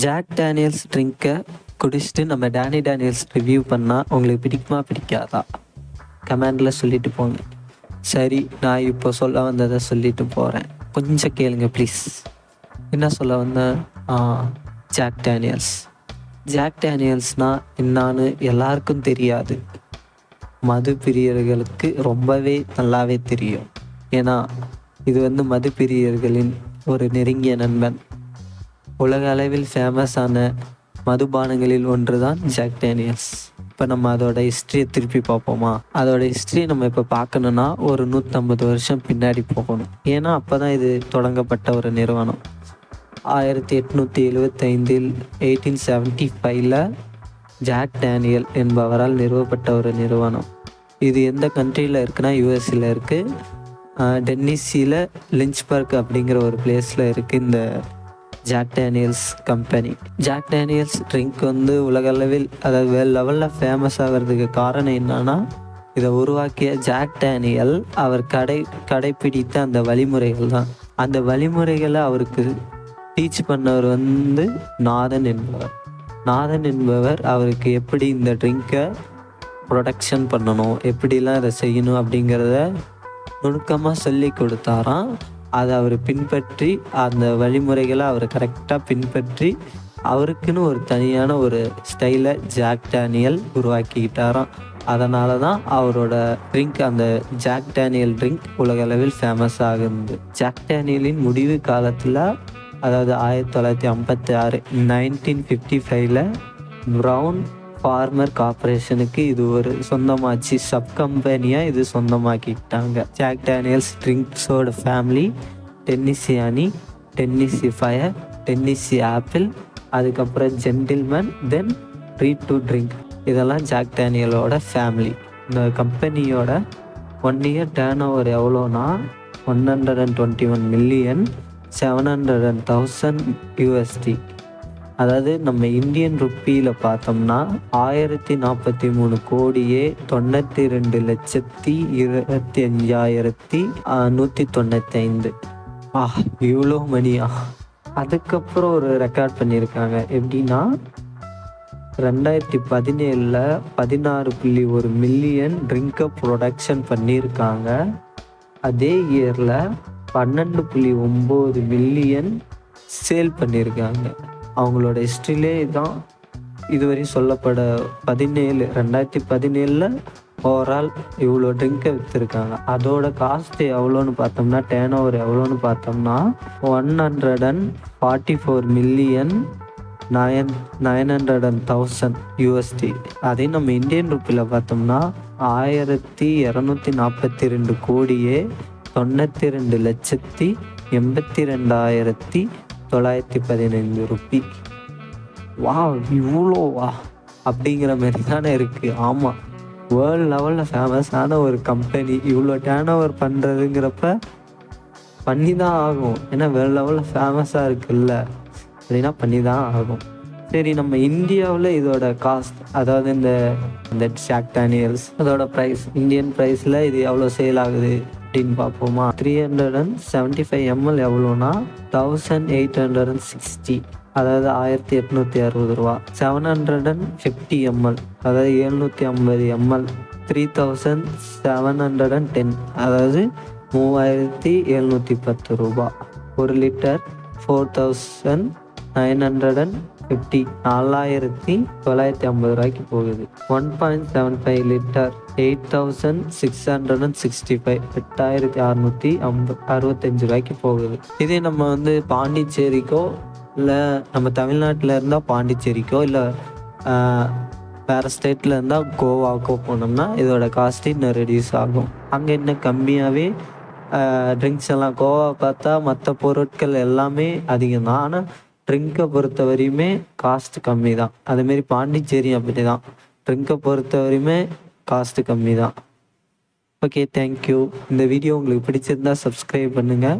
Jack Daniels ட்ரிங்கை குடிச்சிட்டு நம்ம Danny Daniels review பண்ணால் உங்களுக்கு பிடிக்குமா பிடிக்காதா? கமெண்டில் சொல்லிட்டு போங்க. சரி, நான் இப்போ சொல்ல வந்ததை சொல்லிட்டு போகிறேன், கொஞ்சம் கேளுங்க ப்ளீஸ். என்ன சொல்ல வந்தேன்? Jack Daniels. ஜாக் டேனியல்ஸ்னால் என்னான்னு எல்லாருக்கும் தெரியாது. மது பிரியர்களுக்கு ரொம்பவே நல்லாவே தெரியும். ஏன்னா இது மது பிரியர்களின் ஒரு நெருங்கிய நண்பன். உலக அளவில் ஃபேமஸான மதுபானங்களில் ஒன்று தான் ஜாக் டேனியல்ஸ். இப்போ நம்ம அதோட ஹிஸ்ட்ரியை திருப்பி பார்ப்போமா? அதோட ஹிஸ்ட்ரியை நம்ம இப்போ பார்க்கணுன்னா ஒரு 150 வருஷம் பின்னாடி போகணும். ஏன்னா அப்போ தான் இது தொடங்கப்பட்ட ஒரு நிறுவனம். 1875 1875 ஜாக் டேனியல் என்பவரால் நிறுவப்பட்ட ஒரு நிறுவனம். இது எந்த கண்ட்ரியில் இருக்குன்னா யூஎஸ்சில் இருக்குது. டென்னிசியில் லிஞ்ச்பர்க் அப்படிங்கிற ஒரு பிளேஸில் இருக்குது இந்த Jack Daniels company. Jack Daniels drink உலகளவில், அதாவது வேர்ல்ட் லெவலில் ஃபேமஸ் ஆகிறதுக்கு காரணம் என்னன்னா, இதை உருவாக்கிய ஜாக் டேனியல் அவர் கடைப்பிடித்த அந்த வழிமுறைகள் தான். அந்த வழிமுறைகளை அவருக்கு டீச் பண்ணவர் நாதன் என்பவர் அவருக்கு எப்படி இந்த ட்ரிங்கை ப்ரொடக்ஷன் பண்ணணும், எப்படிலாம் இதை செய்யணும் அப்படிங்கிறத நுணுக்கமாக சொல்லி கொடுத்தாராம். அதை அவர் பின்பற்றி, அந்த வழிமுறைகளை அவர் கரெக்டாக பின்பற்றி அவருக்குன்னு ஒரு தனியான ஒரு ஸ்டைலை ஜாக் டேனியல் உருவாக்கிக்கிட்டாராம். அதனால தான் அவரோட ட்ரிங்க், அந்த ஜாக் டேனியல் ட்ரிங்க் உலகளவில் ஃபேமஸ் ஆகுது. ஜாக் டேனியலின் முடிவு காலத்தில், அதாவது 1956 1955 ப்ரவுன் ஃபார்மர் கார்பரேஷனுக்கு இது ஒரு சொந்தமாச்சு. சப் கம்பெனியாக இது சொந்தமாக்கிட்டாங்க. ஜாக் டேனியல்ஸ் ட்ரிங்க்ஸோட family Tennessee honey, Tennessee fire, Tennessee apple, அதுக்கப்புறம் gentleman, then ready to drink. இதெல்லாம் ஜாக் டேனியலோட ஃபேமிலி. இந்த கம்பெனியோட 1 year டேர்ன் ஓவர் எவ்வளோனா $121,700,000 USD. அதாவது நம்ம இந்தியன் ருப்பியில் பார்த்தோம்னா 1032,22,25,195. இவ்வளோ மணியா? அதுக்கப்புறம் ஒரு ரெக்கார்ட் பண்ணியிருக்காங்க. எப்படின்னா 2017 16.1 மில்லியன் ட்ரிங்கை ப்ரொடக்ஷன் பண்ணியிருக்காங்க. அதே இயரில் 12.9 மில்லியன் சேல் பண்ணியிருக்காங்க. அவங்களோட ஹிஸ்ட்ரியிலே தான் இதுவரையும் சொல்லப்பட 2017 ஓவரால் இவ்வளோ ட்ரிங்கை விற்றுருக்காங்க. அதோட காஸ்ட் எவ்வளோன்னு பார்த்தோம்னா, டேர்ன் ஓவர் எவ்வளோன்னு பார்த்தோம்னா 104,900,000 USD. அதே நம்ம இந்தியன் ருப்பியில் பார்த்தோம்னா 1,242 கோடியே 92,82,915 ரூபி. இவ்வளோவா அப்படிங்கிற மாதிரி தானே இருக்குது. ஆமாம், வேர்ல்டு லெவலில் ஃபேமஸான ஒரு கம்பெனி இவ்வளோ டேர்ன் ஓவர் பண்ணுறதுங்கிறப்ப பண்ணி தான் ஆகும். ஏன்னா வேர்ல்டு லெவலில் ஃபேமஸாக இருக்குல்ல, அப்படின்னா பண்ணி தான் ஆகும். சரி, நம்ம இந்தியாவில் இதோட காஸ்ட், அதாவது இந்த ஜாக் டேனியல்ஸ் அதோட ப்ரைஸ், இந்தியன் ப்ரைஸில் இது எவ்வளோ சேல் ஆகுது அப்படின்னு பார்ப்போமா? 375 ml எவ்வளோனா 1860, அதாவது 1860 ரூபா. 750 ml, அதாவது 750 ml 3710, அதாவது 3710 ரூபா. 1 லிட்டர் 4950, 4,950 ரூபாய்க்கு போகுது. 1.75 லிட்டர் 8,665, 8,665 ரூபாய்க்கு போகுது. இதே நம்ம பாண்டிச்சேரிக்கோ இல்லை நம்ம தமிழ்நாட்டில் இருந்தால் பாண்டிச்சேரிக்கோ இல்லை வேறு ஸ்டேட்டில் இருந்தால் கோவாக்கோ போனோம்னா இதோட காஸ்ட்டு இன்னும் ரெடியூஸ் ஆகும். அங்கே இன்னும் கம்மியாகவே ட்ரிங்க்ஸ் எல்லாம், கோவா பார்த்தா மற்ற பொருட்கள் எல்லாமே அதிகம் தான், ஆனால் ட்ரிங்கை பொறுத்த வரையுமே காஸ்ட் கம்மி தான். அதுமாரி பாண்டிச்சேரி அப்படி தான், ட்ரிங்கை பொறுத்த வரையுமே காஸ்ட்டு கம்மி தான். Okay, thank you. இந்த வீடியோ உங்களுக்கு பிடிச்சிருந்தா சப்ஸ்கிரைப் பண்ணுங்கள்.